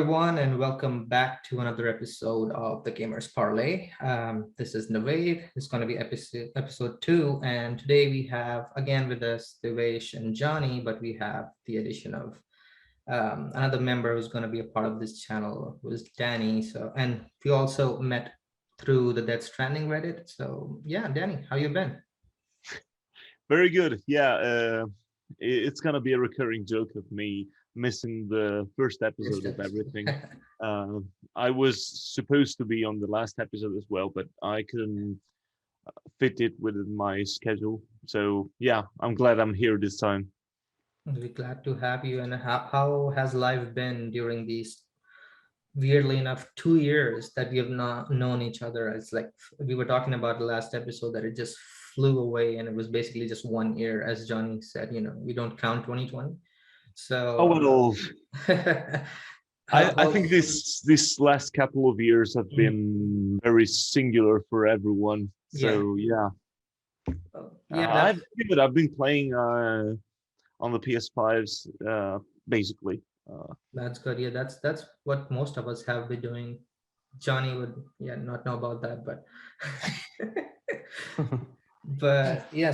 everyone, and welcome back to another episode of the Gamers Parlay. This is Navaid. It's going to be episode 2, and today we have again with us Divesh and Johnny, but we have the addition of another member who's going to be a part of this channel, who is Dani. So, and we also met through the Death Stranding Reddit. So, yeah, Dani, how you been? Very good. Yeah, it's gonna be a recurring joke of me missing the first episode of everything. I was supposed to be on the last episode as well, but I couldn't fit it within my schedule. So yeah, I'm glad I'm here this time. We're glad to have you. And how has life been during these, weirdly enough, 2 years that we have not known each other? It's like we were talking about the last episode that it just flew away, and it was basically just 1 year, as Johnny said. We don't count 2020. Oh So, well, I how, think this last couple of years have mm, been very singular for everyone. yeah, So yeah, yeah, I've been good. I've been playing on the PS5s basically. that's good. Yeah, that's what most of us have been doing. Johnny would, yeah, not know about that, but but yeah.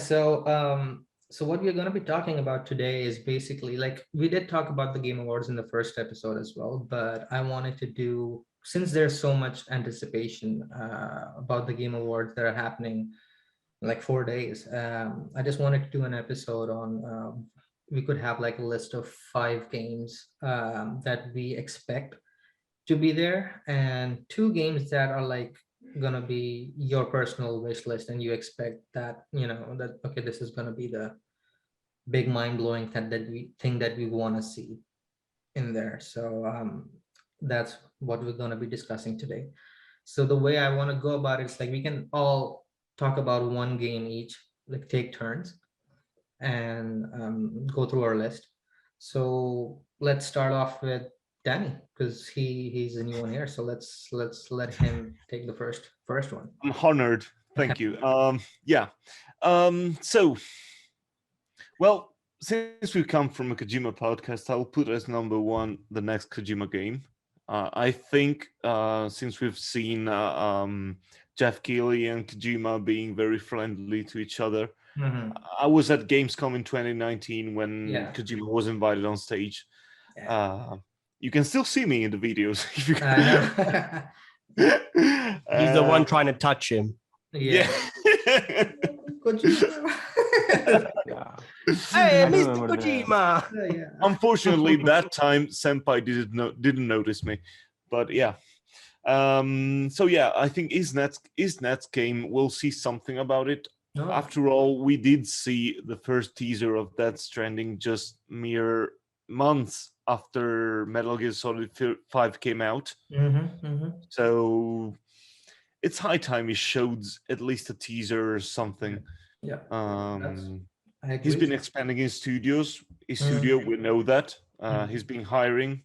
So what we're going to be talking about today is basically, like, we did talk about the Game Awards in the first episode as well, but I wanted to do, since there's so much anticipation about the Game Awards that are happening in like 4 days. I just wanted to do an episode on, we could have like a list of 5 games that we expect to be there, and 2 games that are like gonna be your personal wish list, and you expect that, that okay, this is gonna be the big mind-blowing thing that we want to see in there. So that's what we're going to be discussing today. So the way I want to go about it is, like, we can all talk about one game each, like take turns, and go through our list. So let's start off with Danny, because he's a new one here. So let's let him take the first one. I'm honored. Thank you. Yeah. So, well, since we come from a Kojima podcast, I'll put as number one the next Kojima game. I think since we've seen Jeff Keighley and Kojima being very friendly to each other, Mm-hmm. I was at Gamescom in 2019 when Yeah. Kojima was invited on stage. Yeah. You can still see me in the videos if you I know. He's the one uh, trying to touch him. yeah. Kojima. Yeah. Hey, I Mr. remember that. Kojima. Yeah. Unfortunately, that time Senpai didn't notice me, but yeah. So yeah, I think Isnet's game. We'll see something about it. No. After all, we did see the first teaser of Death Stranding just mere months after Metal Gear Solid 5 came out. Mm-hmm, mm-hmm. So it's high time he showed at least a teaser or something. Yeah. I He's agree. been expanding his studio. We know that. He's been hiring.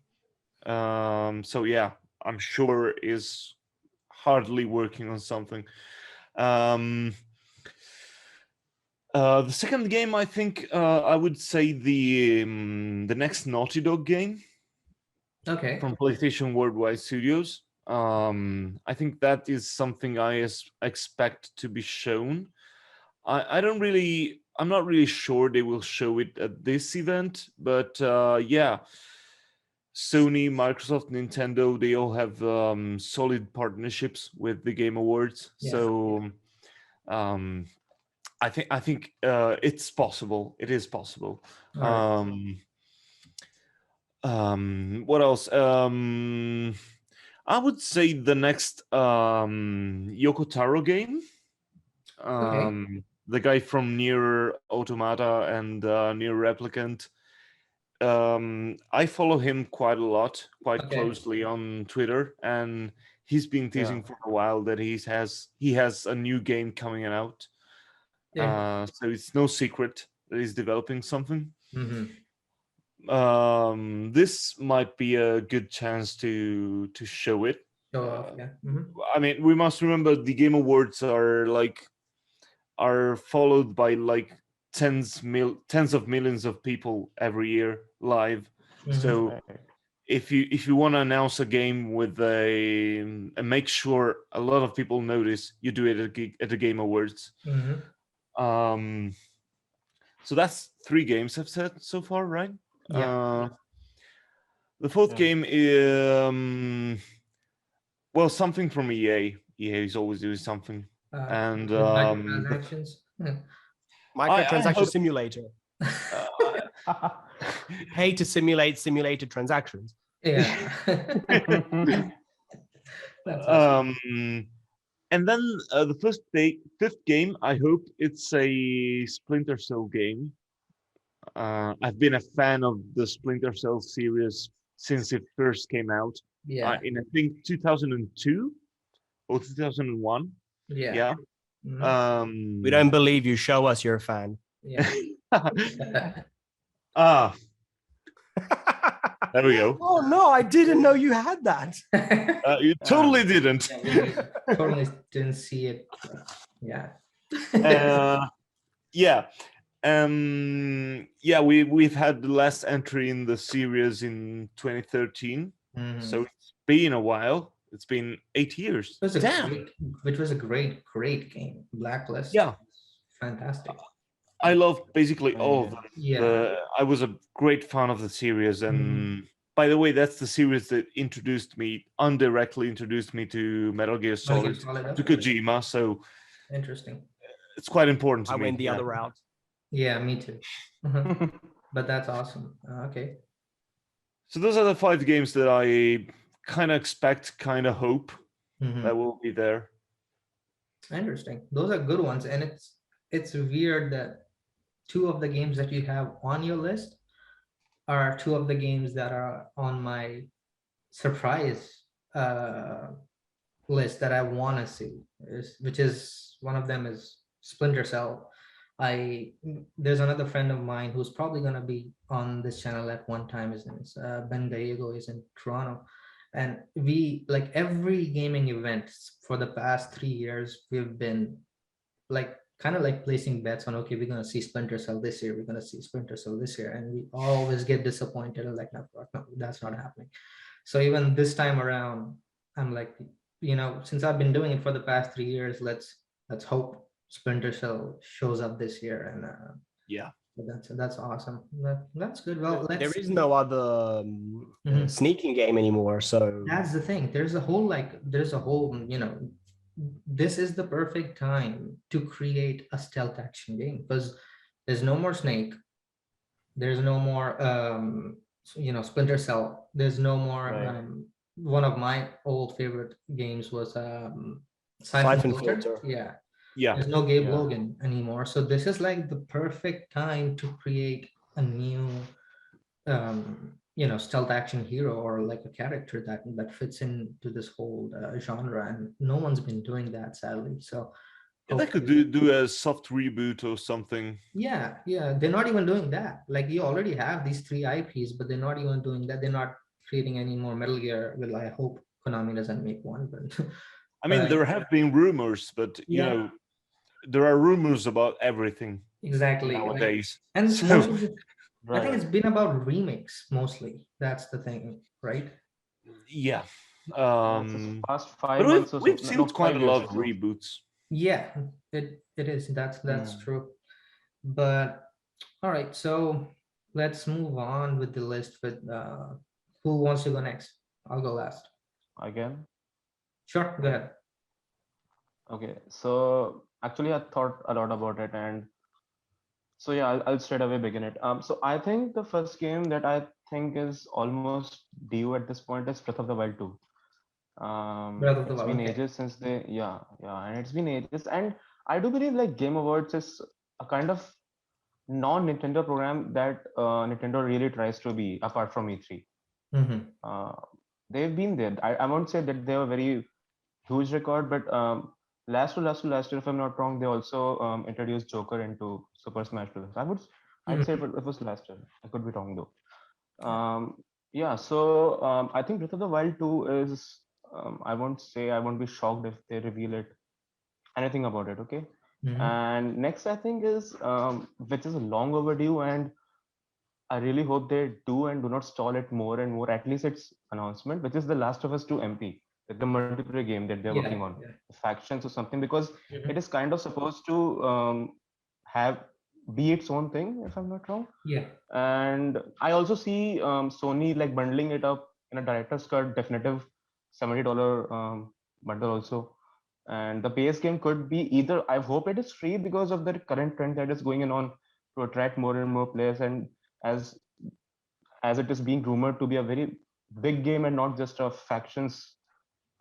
So yeah, I'm sure is hardly working on something. The second game, I think, I would say the next Naughty Dog game. Okay. From PlayStation Worldwide Studios. I think that is something I expect to be shown. I'm not really sure they will show it at this event, but yeah, Sony, Microsoft, Nintendo, they all have solid partnerships with the Game Awards. Yeah. So I think it's possible. It is possible. Right. What else? I would say the next Yoko Taro game. Okay. The guy from Nier Automata and Nier Replicant. I follow him quite a lot, quite Okay. closely on Twitter, and he's been teasing for a while that he has a new game coming out. Yeah. So it's no secret that he's developing something. Mm-hmm. This might be a good chance to show it. Show off. Yeah. Mm-hmm. I mean, we must remember the Game Awards are followed by like tens of millions of people every year live. Mm-hmm. So if you want to announce a game with and make sure a lot of people notice, you do it at the Game Awards. Um, so that's 3 games I've said so far, right? Yeah. The fourth game is well, something from EA. EA is always doing something, and With microtransactions. Microtransaction hope- simulator. uh, Pay to simulate simulated transactions. Yeah. That's awesome. And then the fifth game, I hope it's a Splinter Cell game. I've been a fan of the Splinter Cell series since it first came out. Yeah. In I think 2002 or 2001. Yeah. Yeah. We don't believe you. Show us you're a fan. Yeah. Ah, there we go. Oh no, I didn't know you had that. You totally didn't. Yeah, we totally didn't see it. Yeah. Yeah. Yeah, we've had the last entry in the series in 2013. So it's been a while. It's been 8 years. Which was a great game. Blacklist. Yeah. Fantastic. I love basically all of them. Yeah. I was a great fan of the series, and by the way, that's the series that indirectly introduced me to Metal Gear Solid, to Kojima. So interesting. It's quite important to I me. went the other route. Yeah, me too. But that's awesome. Okay. So those are the 5 games that I kind of expect, kind of hope that will be there. Interesting. Those are good ones, and it's weird that 2 of the games that you have on your list are 2 of the games that are on my surprise list that I want to see, which is one of them is Splinter Cell. There's another friend of mine who's probably going to be on this channel at one time. His name is Ben Gallego. Is in Toronto, and we like every gaming event for the past 3 years we've been like kind of like placing bets on, okay, we're going to see Splinter Cell this year, we're going to see Splinter Cell this year, and we always get disappointed and like, no, that's not happening. So even this time around, I'm like, since I've been doing it for the past 3 years, let's hope Splinter Cell shows up this year. And yeah, that's awesome. That's good. Well, there is no other sneaking game anymore, so that's the thing. There's a whole this is the perfect time to create a stealth action game, because there's no more Snake, there's no more Splinter Cell, there's no more one of my old favorite games was Siphon Filter. Yeah, there's no Gabe Logan anymore, so this is like the perfect time to create a new stealth action hero, or like a character that fits into this whole genre, and no one's been doing that, sadly. So they could do a soft reboot or something. Yeah, they're not even doing that. Like, you already have these 3 IPs, but they're not even doing that. They're not creating any more Metal Gear. Well, I hope Konami doesn't make one, but I mean, there have been rumors, but there are rumors about everything nowadays. And I think it's been about remakes mostly. That's the thing, right? Yeah. Past 5 months or so. We've seen quite a lot of reboots. Yeah, it is. That's true. But all right, so let's move on with the list. With who wants to go next? I'll go last. Again? Sure, go ahead. Okay, so actually I thought a lot about it, and so yeah, I'll straight away begin it. So I think the first game that I think is almost due at this point is Breath of the Wild 2. It's been ages since and it's been ages, and I do believe like Game Awards is a kind of non-Nintendo program that Nintendo really tries to be, apart from E3. They've been there. I won't say that they were very huge record, but last year, if I'm not wrong, they also introduced Joker into Super Smash Bros. I'd say it was last year. I could be wrong though. So I think Breath of the Wild 2 is, I won't be shocked if they reveal anything about it. Okay. And next I think is which is long overdue, and I really hope they do and do not stall it more and more. At least its announcement, which is the Last of Us 2 MP, like the multiplayer game that they're working Yeah, on, yeah. factions or something, because it Mhm. is kind of supposed to have be its own thing, if I'm not wrong. Yeah. And I also see Sony like bundling it up in a director's cut definitive $70 bundle also. And the base game could be either, I hope it is free because of the current trend that is going on to attract more and more players, and as as it is being rumored to be a very big game and not just a factions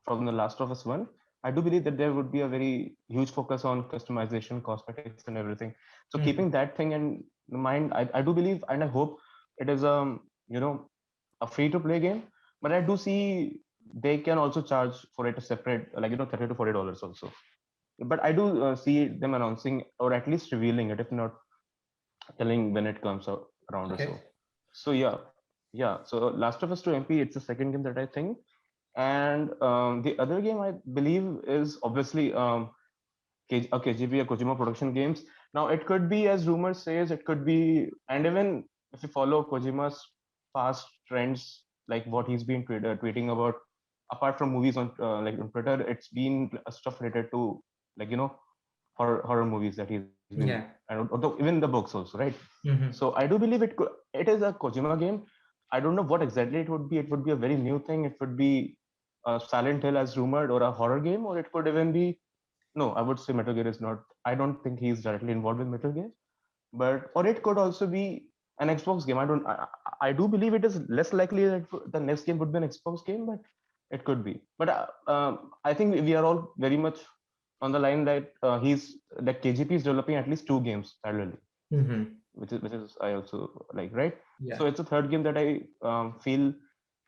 from the Last of Us one, I do believe that there would be a very huge focus on customization, cosmetics, and everything. So keeping Mhm. that thing in mind, I do believe and I hope it is a free to play game. But I do see they can also charge for it a separate, like $30 to $40 also. But I do see them announcing or at least revealing it, if not telling when it comes out around or Okay. so. So yeah. So Last of Us 2 MP, it's the second game that I think, and the other game I believe is obviously a KGP, a Kojima Production Games. Now it could be, as rumors says, it could be, and even if you follow Kojima's past trends, like what he's been tweeting about, apart from movies on like on Twitter, it's been stuff related to like horror movies that he's been, Yeah. and even the books also, right? Mhm. So I do believe it is a Kojima game. I don't know what exactly it would be. It would be a very new thing. It would be a Silent Hill as rumored, or a horror game, or it could even be, no, I would say Metal Gear is not. I don't think he's directly involved with Metal Gear, but or it could also be an Xbox game. I don't. I do believe it is less likely that the next game would be an Xbox game, but it could be. But I think we are all very much on the line that KGP is developing at least two games parallelly, Mhm. which is I also like, right? Yeah. So it's a third game that I feel,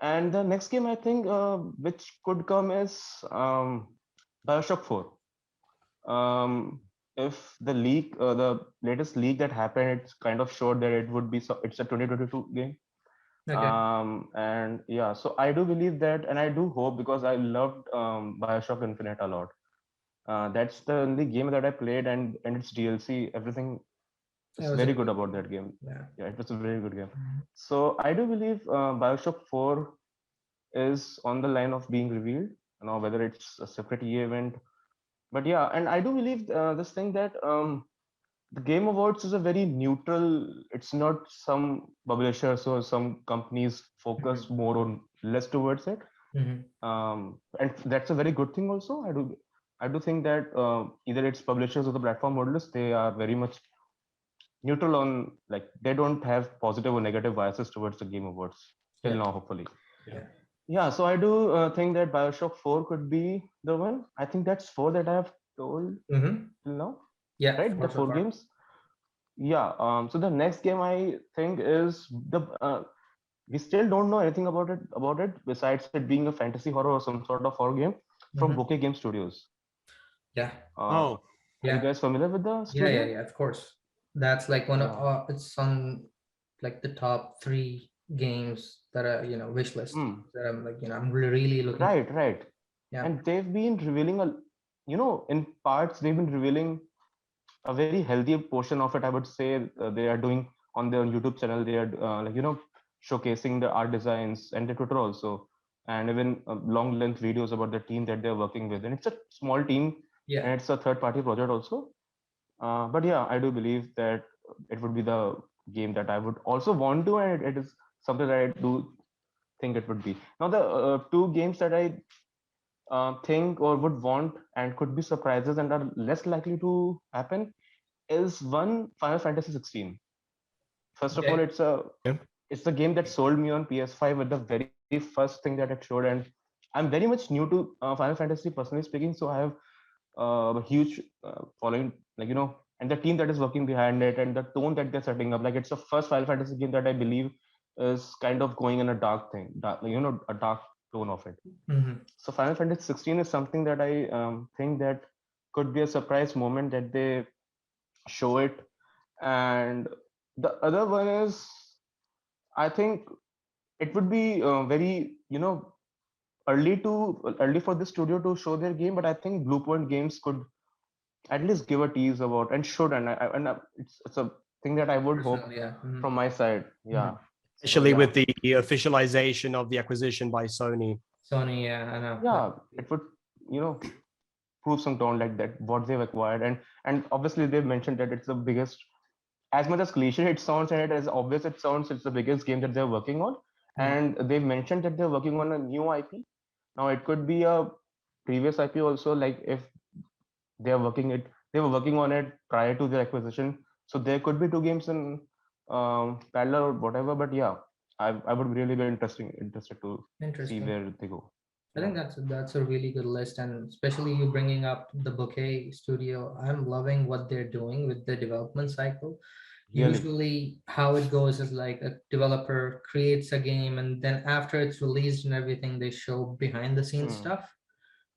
and the next game I think which could come is Bioshock 4. um, if the leak, the latest leak that happened, it's kind of showed that it would be, so it's a 2022 game. Okay. And yeah, so I do believe that, and I do hope, because I loved Bioshock Infinite a lot. That's the only game that I played, and its DLC, everything That is was a very good great about game. that game. Yeah. Yeah, it was a very good game. Mhm. So I do believe Bioshock 4 is on the line of being revealed. Whether it's a separate EA event, but yeah, and I do believe this thing that the Game Awards is a very neutral. It's not some publishers or some companies focus Mhm. more or less towards it, Mhm. and that's a very good thing. Also, I do think that either it's publishers or the platform models, they are very much neutral on, like, they don't have positive or negative biases towards the Game Awards till Yeah. now, hopefully. Yeah. Yeah, so I do think that Bioshock 4 could be the one. I think that's four that I have told Mhm. till now, Yeah. right? The For so four far. games. Yeah. So the next game I think is we still don't know anything about it besides it being a fantasy horror or some sort of horror game from Mhm. Bokeh Game Studios. Yeah. Uh, Oh, are you Yeah. guys familiar with the Yeah. Yeah. studio? Yeah. Of course. That's like one of Yeah. it's on like the top three games that are wish list Hmm. that I'm like I'm really looking for. Right. Yeah. And they've been revealing in parts they've been revealing a very healthy portion of it. I would say they are doing on their YouTube channel. They are showcasing the art designs and the Twitter also, and even long length videos about the team that they're working with. And it's a small team, Yeah. and it's a third party project also. But yeah, I do believe that it would be the game that I would also want to, and it is something that I do think it would be. Now the two games that I think or would want and could be surprises and are less likely to happen is one, Final Fantasy 16. First of all, Okay. it's the game that sold me on PS5 with the very first thing that it showed, and I'm very much new to Final Fantasy, personally speaking. So I have a huge following, like and the team that is working behind it and the tone that they're setting up. Like, it's the first Final Fantasy game that I believe is kind of going in a dark thing, a dark tone of it. Mhm. So Final Fantasy 16 is something that I think that could be a surprise moment that they show it. And the other one is, I think it would be very early for the studio to show their game, but I think Bluepoint Games could at least give a tease about, and should, and it's a thing that I would hope Personally, yeah. from my side. Yeah. Especially yeah. with the officialization of the acquisition by Sony. Sony, yeah, I know. Yeah, it would, prove some tone like that, what they've acquired. And obviously they've mentioned that it's the biggest, as much as cliche it sounds and it as obvious it sounds, it's the biggest game that they're working on. And they've mentioned that they're working on a new IP. Now it could be a previous IP also, like if they were working on it prior to their acquisition. So there could be two games in parallel or whatever. But yeah, I would really be interested to see Interesting. where they go. I think that's a really good list, and especially you bringing up the Bouquet Studio. I'm loving what they're doing with the development cycle. Really? Usually, how it goes is like a developer creates a game, and then after it's released and everything, they show behind the scenes stuff.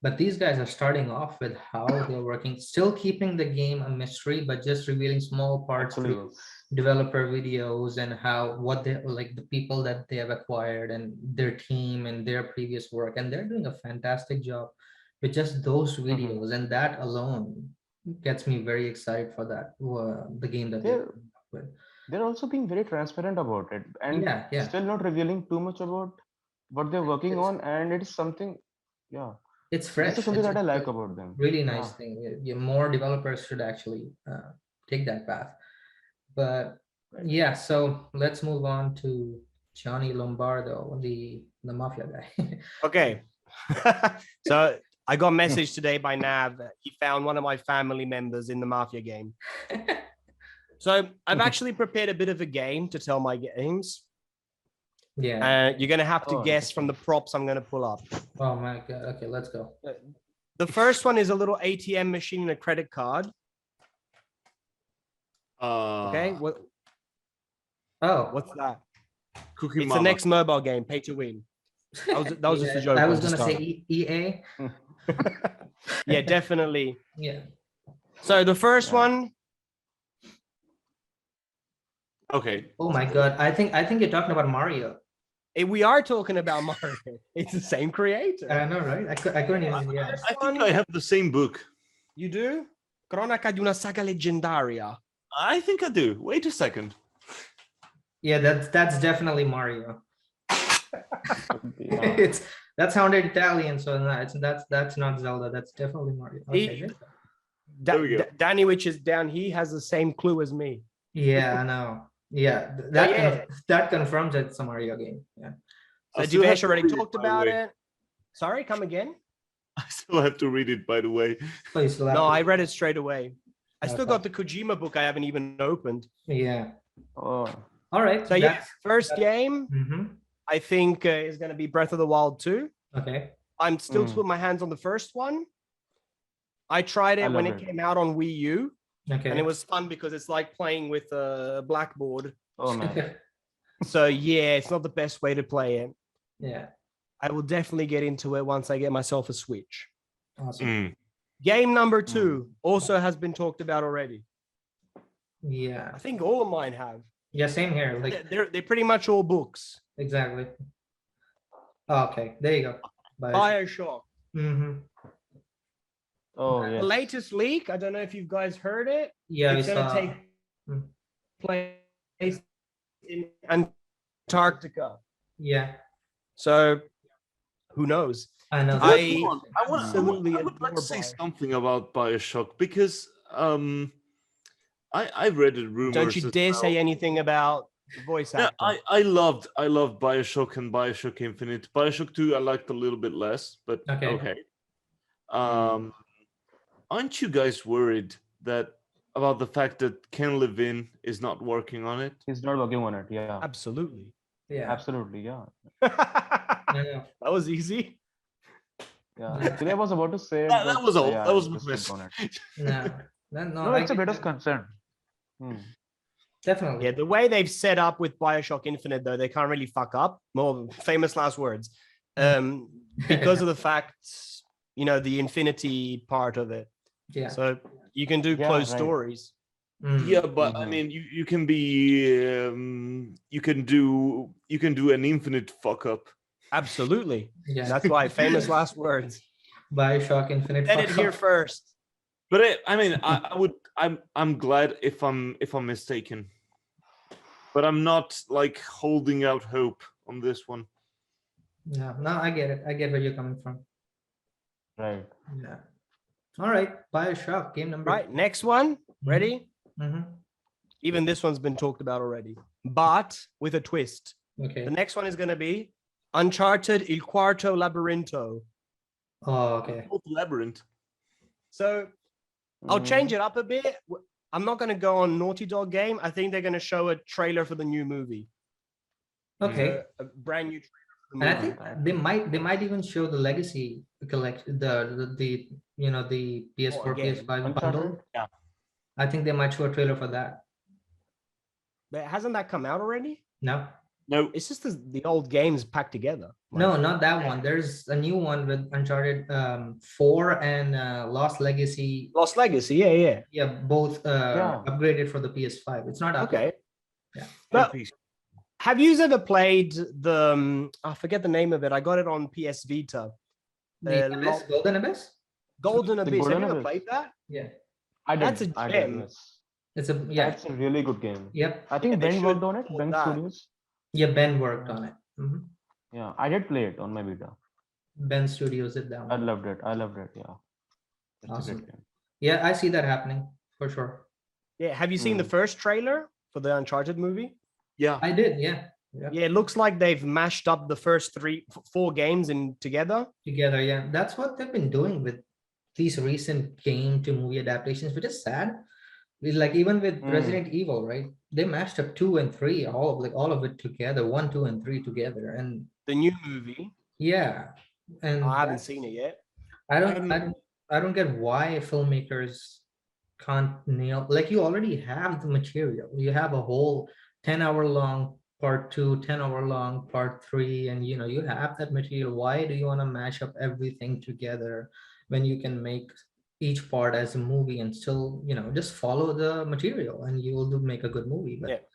But these guys are starting off with how they're working, still keeping the game a mystery, but just revealing small parts Actually, through yes. developer videos and what they like, the people that they have acquired and their team and their previous work. And they're doing a fantastic job with just those videos. And that alone gets me very excited for the game that they're coming up with. They're also being very transparent about it and Yeah. still not revealing too much about what they're working on. And it is something, it's this fresh. is something It's that I like a about them. really nice thing. More developers should actually take that path. But yeah, so let's move on to Johnny Lombardo, the mafia guy. Okay. So I got a message today by Nav. He found one of my family members in the Mafia game. So I've actually prepared a bit of a game to tell my games. Yeah. You're going to have to guess from the props I'm going to pull up. Oh my God. Okay, let's go. The first one is a little ATM machine and a credit card. Okay. What's that? Cookie It's Mama. the next mobile game, pay to win. That was just a joke. I was gonna say EA. Yeah, definitely. Yeah. So the first one. Okay. Oh my God. I think you're talking about Mario. We are talking about Mario. It's the same creator. I know, right? I couldn't even. Yeah. I think I have the same book. You do? Cronaca di una saga leggendaria. I think I do. Wait a second. Yeah, that's definitely Mario. That sounded Italian, so no, that's not Zelda. That's definitely Mario. Okay. There we go. Dani, which is down, he has the same clue as me. Yeah, I know. Yeah, that confirms it's a Mario game. Yeah. So Divesh already talked about it. Sorry, come again? I still have to read it, by the way. Please. No, I read it straight away. I still got the Kojima book I haven't even opened. Yeah. Oh. All right. So yeah, first game, I think is going to be Breath of the Wild 2. Okay. I'm still to put my hands on the first one. I tried it when it came out on Wii U. Okay. And it was fun because it's like playing with a blackboard. Oh man. So yeah, it's not the best way to play it. Yeah. I will definitely get into it once I get myself a Switch. Awesome. Game number 2 also has been talked about already. Yeah. I think all of mine have. Yeah, same here. Like they're pretty much all books. exactly. Okay, there you go. BioShock. Oh The yeah. latest leak. I don't know if you guys heard it. Yeah, It's gonna take place in Antarctica. Yeah. So who knows? I know. I would like to say something about BioShock because I've read the rumors. Don't you dare say anything about the voice actor. I loved BioShock and BioShock Infinite. BioShock 2 I liked a little bit less, but okay. Aren't you guys worried about the fact that Ken Levine is not working on it? He's not working on it. Yeah. Absolutely. Yeah. Absolutely. Yeah. That was easy. Yeah. Actually, I was about to say that was all. Yeah, that was just my miss. click on it. No, It's a bit of concern. Definitely. Yeah, the way they've set up with BioShock Infinite, though, they can't really fuck up. More famous last words. Because of the fact, the infinity part of it. Yeah. So you can do closed stories. Yeah, but I mean, you can be, you can do an infinite fuck up. Absolutely. Yeah. That's why famous last words. BioShock Infinite. Said it here first. But I'm glad if I'm mistaken. But I'm not like holding out hope on this one. No, I get it. I get where you're coming from. Right. Yeah. All right, BioShock game number. Right, next one. Ready? Mm-hmm. Even this one's been talked about already, but with a twist. Okay. The next one is going to be Uncharted Il Quarto Labyrinto. Oh, okay. Labyrinth. So I'll change it up a bit. I'm not going to go on Naughty Dog game. I think they're going to show a trailer for the new movie. Okay. A brand new trailer for the And I movie. think they might even show the Legacy collection, the the PS4 again, PS5 bundle. Yeah. I think they might show a trailer for that. But hasn't that come out already? No. No. It's just the old games packed together. No, not that one. There's a new one with Uncharted 4 and Lost Legacy. Lost Legacy, yeah. Yeah, both upgraded for the PS5. It's not up Okay. yet. Yeah. But have you ever played the I forget the name of it. I got it on PS Vita. The Abyss, Golden Abyss? Golden Abyss. Golden Have you ever Abyss. played that? Yeah. That's a gem. It's a That's a really good game. Yep. I think they Ben should worked on it. put Ben that. Studios. Yeah, Ben worked on it. Yeah, I did play it on my Vita. Ben Studios did that I one. loved it. Yeah. It's a Awesome. great game. Yeah, I see that happening for sure. Yeah. Have you seen the first trailer for the Uncharted movie? Yeah. I did, yeah. Yep. Yeah, it looks like they've mashed up the first 4 games in together. Together, yeah. That's what they've been doing with these recent game to movie adaptations, which is sad. Like even with Resident Evil, right? They mashed up 2 and 3, all of it together, 1, 2, and 3 together, and The new movie. yeah. And I haven't seen it yet. I don't get why filmmakers can't nail, like, you already have the material. You have a whole 10-hour long part 2, 10-hour long part 3, and you have that material. Why do you want to mash up everything together when you can make each part as a movie and still just follow the material and you will make a good movie? But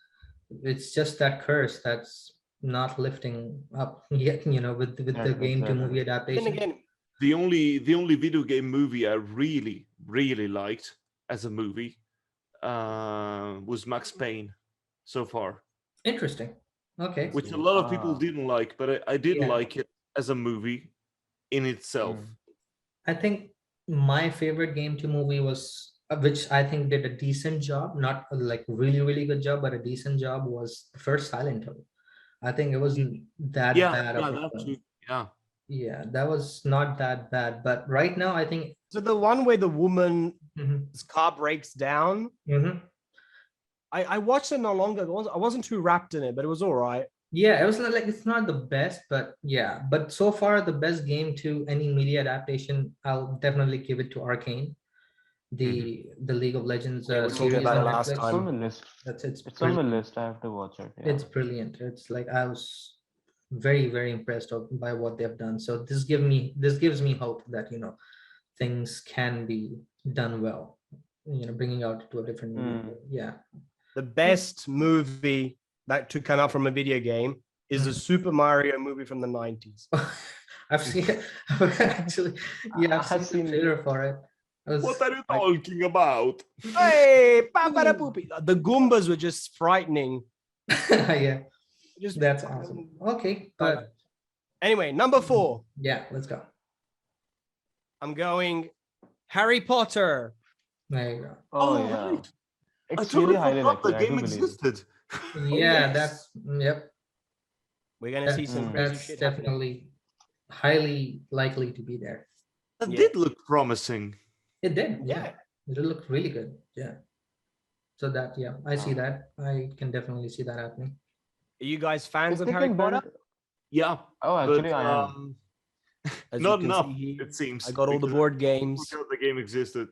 it's just that curse that's not lifting up yet, with the game to movie adaptation. Then again, the only video game movie I really liked as a movie was Max Payne so far. Interesting. Okay. Which a lot of people didn't like, but I did like it as a movie in itself. I think my favorite game to movie was, which I think did a decent job, not like really good job, but a decent job, was the first Silent Hill. I think it wasn't that bad. Yeah, that was not that bad. But right now, I think so. The one where the woman's car breaks down. I watched it not long ago. I wasn't too wrapped in it, but it was all right. Yeah, it was like, it's not the best, but yeah. But so far, the best game to any media adaptation, I'll definitely give it to Arcane, the League of Legends series about on it last Netflix. time. It's on my list. It's on my list. I have to watch it. Yeah. It's brilliant. It's like, I was very impressed by what they've done. So this gives me hope that things can be done well. Bringing out to a different movie. Yeah. The best movie that to come out from a video game is a Super Mario movie from the 90s. I've seen it. Actually, yeah, I've seen the trailer for it. What are you talking about? Hey, the Goombas were just frightening. Yeah, Just that's awesome. Okay, but anyway, number 4. Yeah, let's go. I'm going Harry Potter. There you go. Oh yeah. Right. It's I really totally highly forgot the likely. game existed. Yeah, that's yep. We're gonna see some crazy That's shit happening. definitely highly likely to be there. That did look promising. It did. Yeah, it looked really good. Yeah. So that, yeah, I see that. I can definitely see that happening. Are you guys fans If of they Harry can Potter? build- Yeah. Oh, actually, I am. As Not you can enough, see here, it seems. I got all the because board I games. forgot the game existed.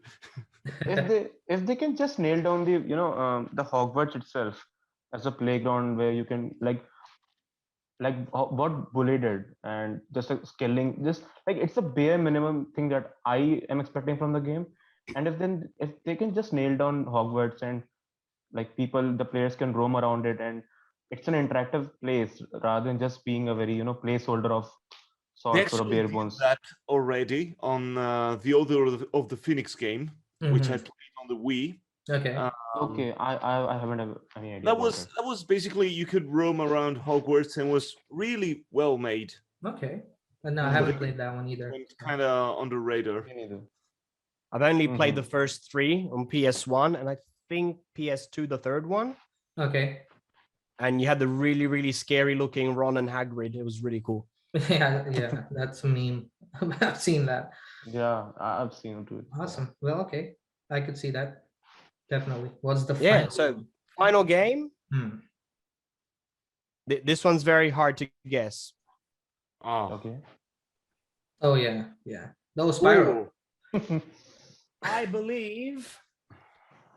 If they can just nail down the Hogwarts itself as a playground where you can like what Bully did, and just like scaling, just like it's a bare minimum thing that I am expecting from the game. And if they can just nail down Hogwarts, and like the players can roam around it, and it's an interactive place rather than just being a very placeholder of They sorts or actually bare did bones. that already on the Order of the Phoenix game. which I Mhm. played on the Wii. Okay. Okay, I haven't have any idea about it. That was basically you could roam around Hogwarts and was really well made. Okay. But no, I But haven't it Mm-hmm. played that one either. went kind of under radar. Me neither. I've only played the Mm-hmm. first 3 on PS1 and I think PS2 the third one. Okay. And you had the really, really scary looking Ron and Hagrid. It was really cool. Yeah, that's a meme. I've seen that. Yeah, I've seen it too. Yeah. Awesome. Well, okay. I could see that. Definitely. What's the Yeah, final so one? final game. Hmm. This one's very hard to guess. Oh, Okay. Oh yeah, yeah. Those Spyro. I believe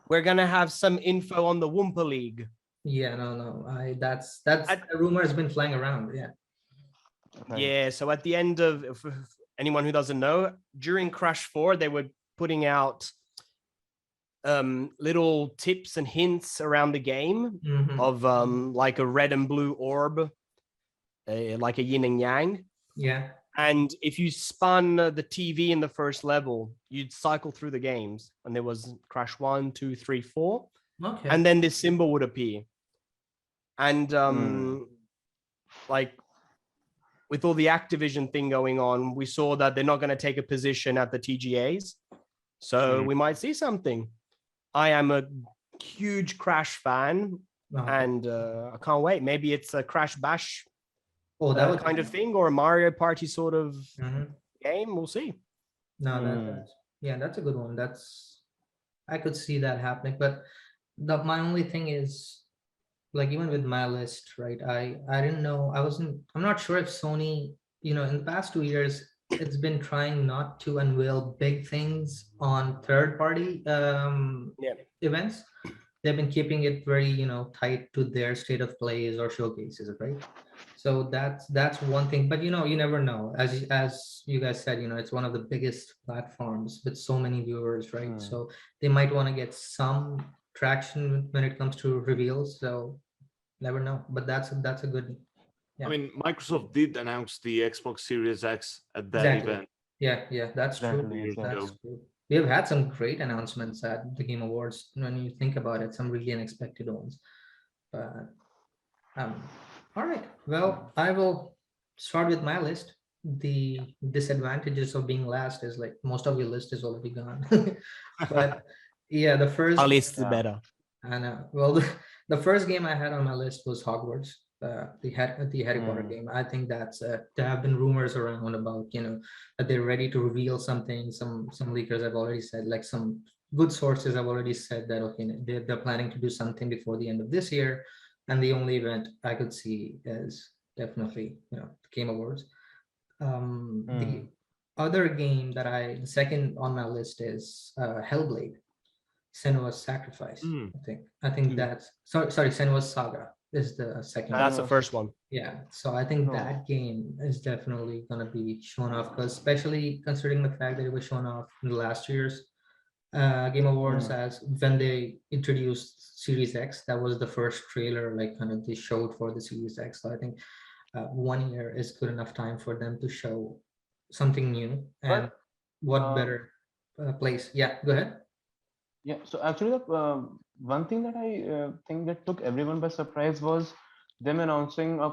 we're gonna have some info on the Wumpa League. Yeah, no. That's a rumor has been flying around. Yeah. Right. Yeah, so at the end of, if anyone who doesn't know, during Crash 4, they were putting out little tips and hints around the game Mhm. of like a red and blue orb, like a yin and yang. Yeah. And if you spun the TV in the first level, you'd cycle through the games. And there was Crash 1, 2, 3, 4. Okay. And then this symbol would appear. And like with all the Activision thing going on, we saw that they're not going to take a position at the TGAs. So we might see something. I am a huge Crash fan, Okay. and I can't wait. Maybe it's a Crash Bash Oh, that would kind of thing, or a Mario Party sort of Mhm. game. We'll see. No, that's a good one. I could see that happening. But my only thing is, like, even with my list, right? I didn't know. I'm not sure if Sony, in the past 2 years, it's been trying not to unveil big things on third party events. They've been keeping it very, tight to their state of plays or showcases, right? So that's one thing. But you never know. As you guys said, it's one of the biggest platforms with so many viewers, right? So they might want to get some traction when it comes to reveals. So never know. But that's a good. Yeah. I mean, Microsoft did announce the Xbox Series X at that Exactly. event. Yeah, that's true. Exactly. years Exactly. That's ago. true. We have had some great announcements at the Game Awards when you think about it, some really unexpected ones. But all right. Well, I will start with my list. The disadvantages of being last is like most of your list is already gone. But yeah, the first At least Yeah. better. I know. Well, the first game I had on my list was Hogwarts, the Harry Potter game. I think there have been rumors around about that they're ready to reveal something. Some leakers have already said, like some good sources have already said that okay, they're planning to do something before the end of this year, and the only event I could see is definitely the Game Awards. The other game the second on my list is Hellblade. Senua's Sacrifice. Mm. I think that's sorry, Senua's Saga is the second one. That's the first one. Yeah, so I think Oh. that game is definitely gonna be shown off, because especially considering the fact that it was shown off in the last year's Game Awards, as when they introduced Series X, that was the first trailer like kind of they showed for the Series X. So I think 1 year is good enough time for them to show something new, and But what um, better place? Yeah, go ahead. yeah, so actually, the one thing that I think that took everyone by surprise was them announcing a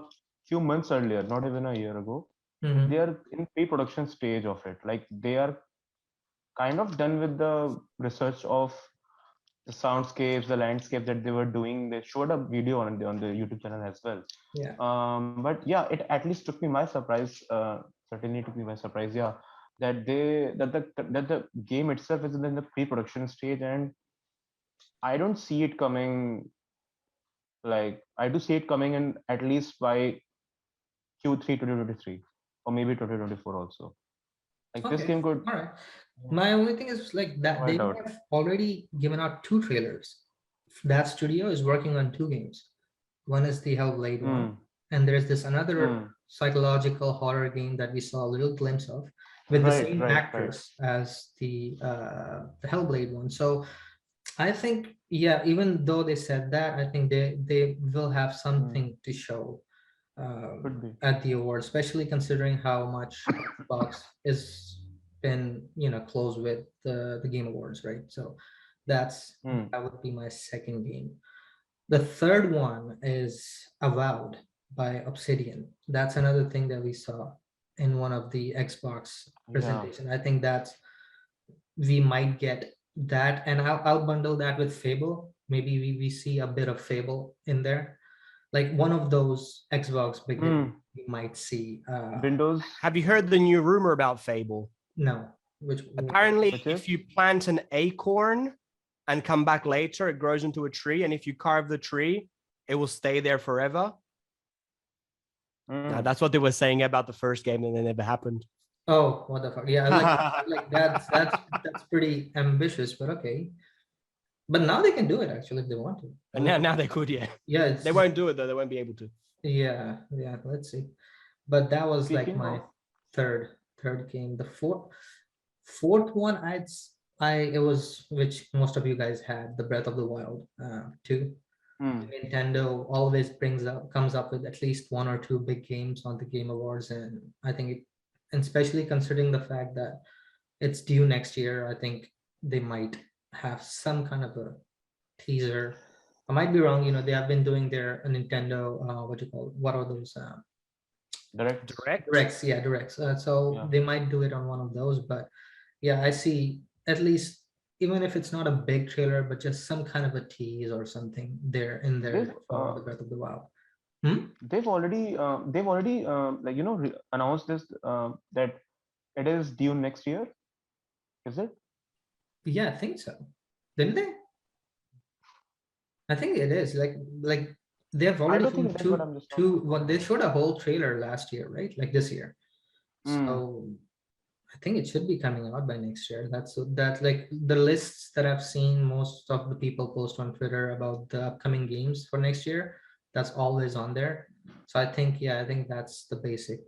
few months earlier, not even a year ago. Mhm. They are in pre-production stage of it. Like they are kind of done with the research of the soundscapes, the landscape that they were doing. They showed a video on the YouTube channel as well. Yeah. But yeah, it at least took me by surprise. Certainly took me by surprise. Yeah, that the game itself is in the pre-production stage, and I don't see it coming. Like I do see it coming in at least by Q3 2023 or maybe 2024 also. Like this Okay. game could All right. My only thing is like that they quite out. have already given out 2 trailers. That studio is working on 2 games. One is the Hellblade one, and there's this another psychological horror game that we saw a little glimpse of with the same Right. actors as the Hellblade one. So I think, yeah, even though they said that, I think they will have something to show Could be. at the award, especially considering how much Xbox is been close with the Game Awards, right? So that would be my second game. The third one is Avowed by Obsidian. That's another thing that we saw in one of the Xbox Yeah. presentation. I think that's we might get that, and I'll bundle that with Fable. Maybe we see a bit of Fable in there, like one of those Xbox big hits we might see. Windows, Have you heard the new rumor about Fable? No, Apparently, which if is you plant an acorn and come back later, it grows into a tree. And if you carve the tree, it will stay there forever. That's what they were saying about the first game, and it never happened. Oh, what the fuck? Yeah, like that's pretty ambitious, but okay. But now they can do it actually if they want to. And now they could, yeah. Yeah, They won't do it though. They won't be able to. Yeah, let's see. But that was like Speaking my of- third game. The fourth one, it was, which most of you guys had, the Breath of the Wild 2. Nintendo always comes up with at least one or two big games on the Game Awards, and I think and especially considering the fact that it's due next year, I think they might have some kind of a teaser. I might be wrong. They have been doing their Nintendo, what are those? Direct. Directs, yeah, directs. So Yeah. they might do it on one of those, but yeah, I see at least, even if it's not a big trailer, but just some kind of a tease or something there in there They've, for the Breath of the Wild. they've already announced this that it is due next year. Is it? Yeah, I think so. Didn't they? I think it is like they have I already don't think shown that's what I'm just talking two. about. What they showed a whole trailer last year, right? Like this year. So I think it should be coming out by next year. That like the lists that I've seen most of the people post on Twitter about the upcoming games for next year. That's always on there. So I think that's the basic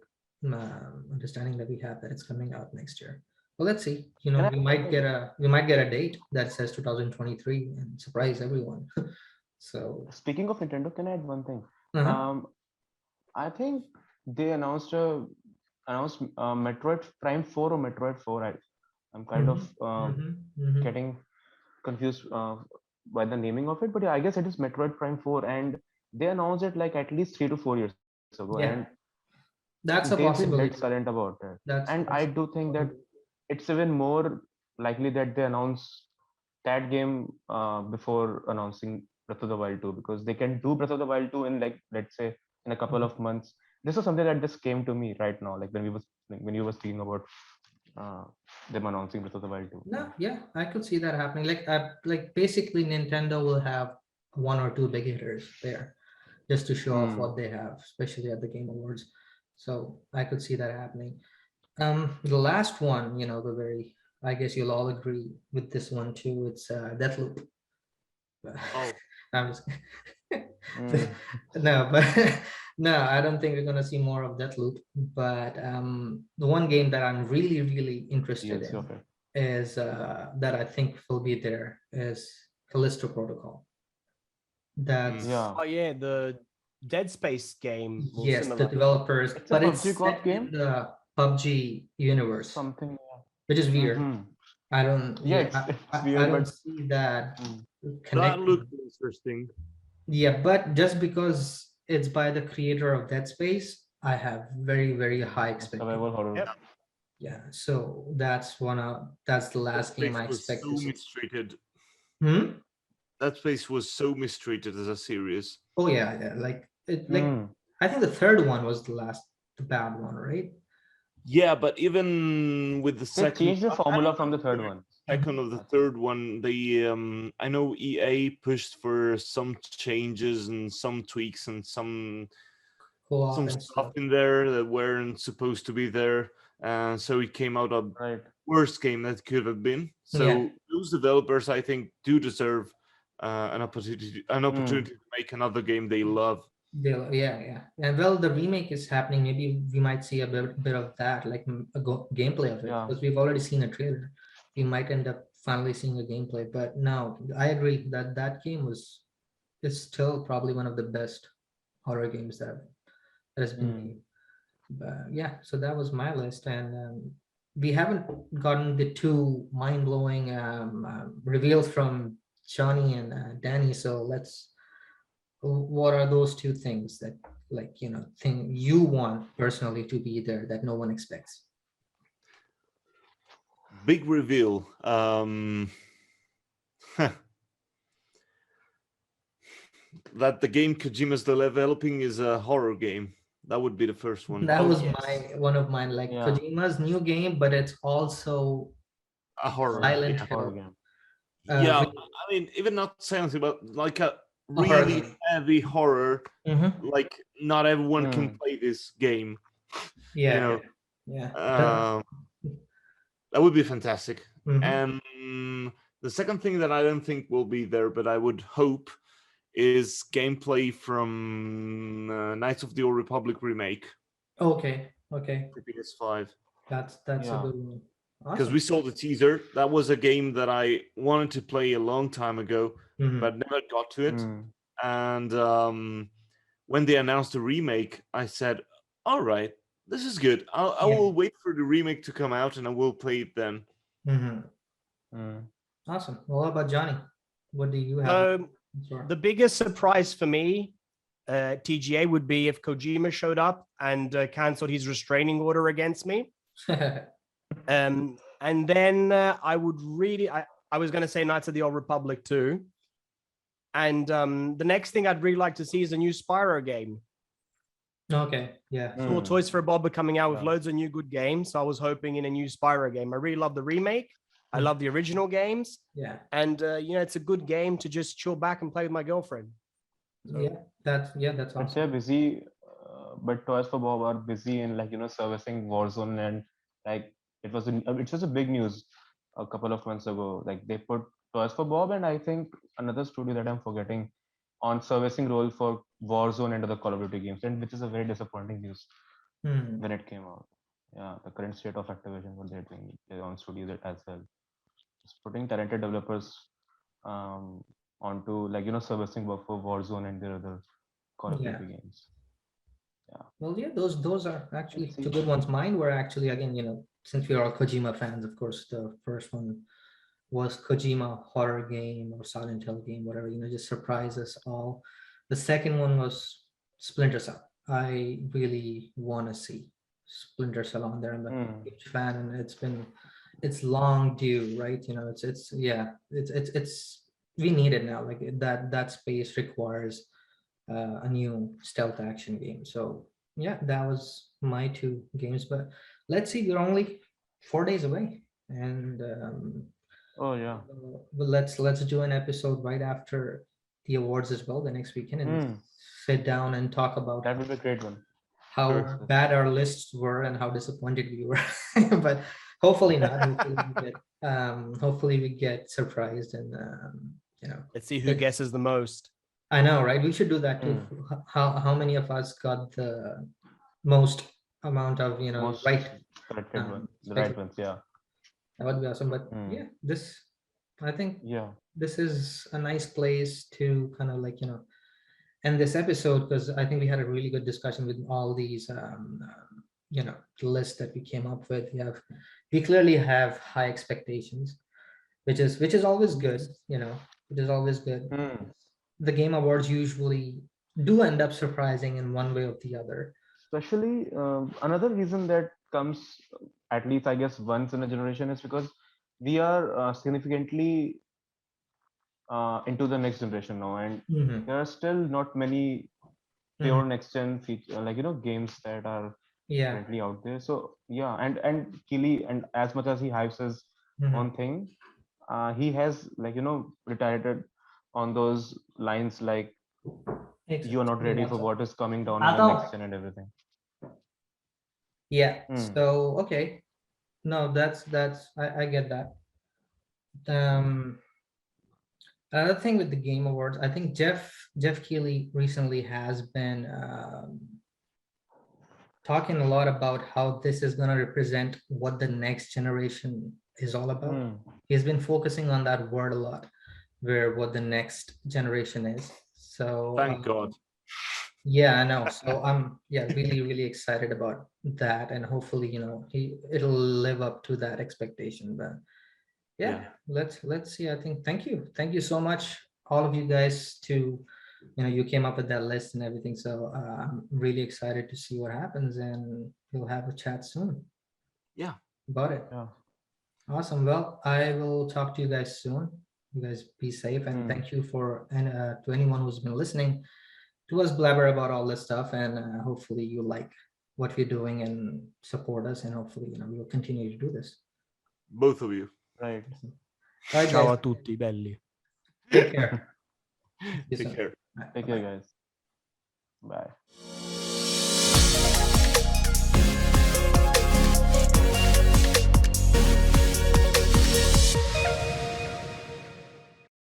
understanding that we have, that it's coming out next year. Well, let's see. And I We might get a date that says 2023 and surprise everyone. So Speaking of Nintendo, can I add one thing? uh-huh. I think they announced Metroid Prime 4 or Metroid 4. I'm kind of Mhm. getting confused by the naming of it, but yeah, I guess it is Metroid Prime 4, and they announced it like at least 3 to 4 years ago, Yeah, and that's a they've been dead possibility. silent about it. That's And I do think that it's even more likely that they announce that game before announcing Breath of the Wild 2, because they can do Breath of the Wild 2 in, like, let's say in a couple of months. This is something that just came to me right now, like when you were speaking about them announcing Breath of the Wild 2. No, yeah, I could see that happening. Like basically Nintendo will have one or two big hitters there just to show off what they have, especially at the Game Awards. So I could see that happening. The last one, I guess you'll all agree with this one too. It's Deathloop. Oh, I'm just no, but no, I don't think we're gonna see more of Deathloop. But the one game that I'm really, really interested DLC in of it. is that I think will be there is Callisto Protocol. That's Yeah. Oh yeah, the Dead Space game. Well, yes, the similar. developers, It's a but it's PUBG co-op set in game? the PUBG universe, Something. which is weird. Mhm. I don't, Yeah, yeah, it's I weird, don't but see that that connecting. looked interesting. Yeah, but just because it's by the creator of Dead Space, I have very, very high survival expectations. horror. Yep. Yeah, so that's the last game I Space was expect so to see. mistreated. Hmm? That space was so mistreated as a series. Oh yeah, like I think the third one was the bad one, right? Yeah, but even with the They second, changed the formula from the third one. second or the third one, they I know EA pushed for some changes and some tweaks and some Co-op some and stuff stuff. in there that weren't supposed to be there, and so it came out a Right. worst game that could have been. So Yeah. those developers, I think, do deserve an opportunity to make another game they love. Yeah. And well, the remake is happening. Maybe we might see a bit of that, like gameplay of it, Yeah. because we've already seen a trailer. We might end up finally seeing a gameplay. But no, I agree that game is still probably one of the best horror games that has been made. But yeah, so that was my list, and we haven't gotten the two mind-blowing reveals from Johnny and Danny. So what are those two things that, like, thing you want personally to be there that no one expects? Big reveal. That the game Kojima's developing is a horror game. That would be the first one. That was yes. one of mine, like Yeah. Kojima's new game, but it's also A horror. Silent Yeah. Horror Hill. game. Yeah, Really I mean, even not Silent Hill, but like a a horror really game. heavy horror. Like not everyone can Hmm. play this game. Yeah, You know, yeah. that would be fantastic. Mhm. And the second thing that I don't think will be there, but I would hope, is gameplay from Knights of the Old Republic remake Okay, for PS5. that's a Yeah. good one. Because Awesome. we saw the teaser. That was a game that I wanted to play a long time ago, Mhm. but never got to it. Hmm. And when they announced the remake, I said, "All right, this is good. I Yeah. will wait for the remake to come out, and I will play it then." Mhm. Hmm. Awesome. Well, how about Johnny? What do you have? The biggest surprise for me, TGA, would be if Kojima showed up and canceled his restraining order against me. And then I would really, I was going to say Knights of the Old Republic too. And the next thing I'd really like to see is a new Spyro game. Okay, yeah. So Toys for Bob are coming out with Yeah. loads of new good games. So I was hoping in a new Spyro game. I really love the remake. I love the original games. Yeah. And, it's a good game to just chill back and play with my girlfriend. So, Yeah, that's But awesome. they're busy. But Toys for Bob are busy in servicing Warzone, and like it was a big news a couple of months ago. Like they put Toys for Bob and I think another studio that I'm forgetting on servicing role for Warzone and other Call of Duty games, and which is a very disappointing news Hmm. when it came out. Yeah, the current state of Activision, what they're doing their own studios as well, just putting talented developers onto servicing work for Warzone and their other Call of Yeah. Duty games. Well, yeah, those are actually Let's two see. good ones. Mine were actually, again, since we are all Kojima fans, of course, the first one was Kojima horror game or Silent Hill game, whatever, just surprise us all. The second one was Splinter Cell. I really want to see Splinter Cell on there. I'm a Hmm. huge fan, and it's long due, right? It's we need it now. Like that space requires a new stealth action game. So yeah, that was my two games. But let's see, we're only 4 days away, and Oh yeah. well, let's do an episode right after the awards as well, the next weekend, and Hmm. sit down and talk about That would be a great one. how Sure. bad our lists were and how disappointed we were. But hopefully not. Hopefully we get surprised, and let's see who guesses the most. I know, right? We should do that too. How many of us got the most amount of Most right corrected one, the spec- right ones. Yeah. that would be awesome. But Hmm. yeah, I think Yeah. this is a nice place to kind of end this episode, because I think we had a really good discussion with all these lists that we came up with. We clearly have high expectations, which is always good. It is always good. Hmm. The Game Awards usually do end up surprising in one way or the other. Especially another reason that comes at least I guess once in a generation is because we are significantly into the next generation now, and Mhm. there are still not many pure next gen feature games that are Yeah. currently out there. So yeah, and Keely, and as much as he hypes his Mhm. own thing, he has retired on those lines like you are not ready for what is coming down in the next gen and everything. Yeah. Hmm. So okay. No, that's I get that. Another thing with the Game Awards, I think Jeff Keighley recently has been talking a lot about how this is going to represent what the next generation is all about. He's been focusing on that word a lot, where what the next generation is. So Thank God. Yeah, I know. So I'm really excited about that, and hopefully, it'll live up to that expectation. But yeah, Yeah. let's see. I think thank you so much, all of you guys. You came up with that list and everything. So I'm really excited to see what happens, and we'll have a chat soon Yeah. about it. Yeah. Awesome. Well, I will talk to you guys soon. You guys be safe, and thank you to anyone who's been listening to us blabber about all this stuff. And hopefully you like what we're doing and support us, and hopefully we'll continue to do this. Both of you. Right. All right, Ciao guys, a tutti, belli. take care. See you Take soon. care. Bye. Take Bye-bye. care, guys. Bye.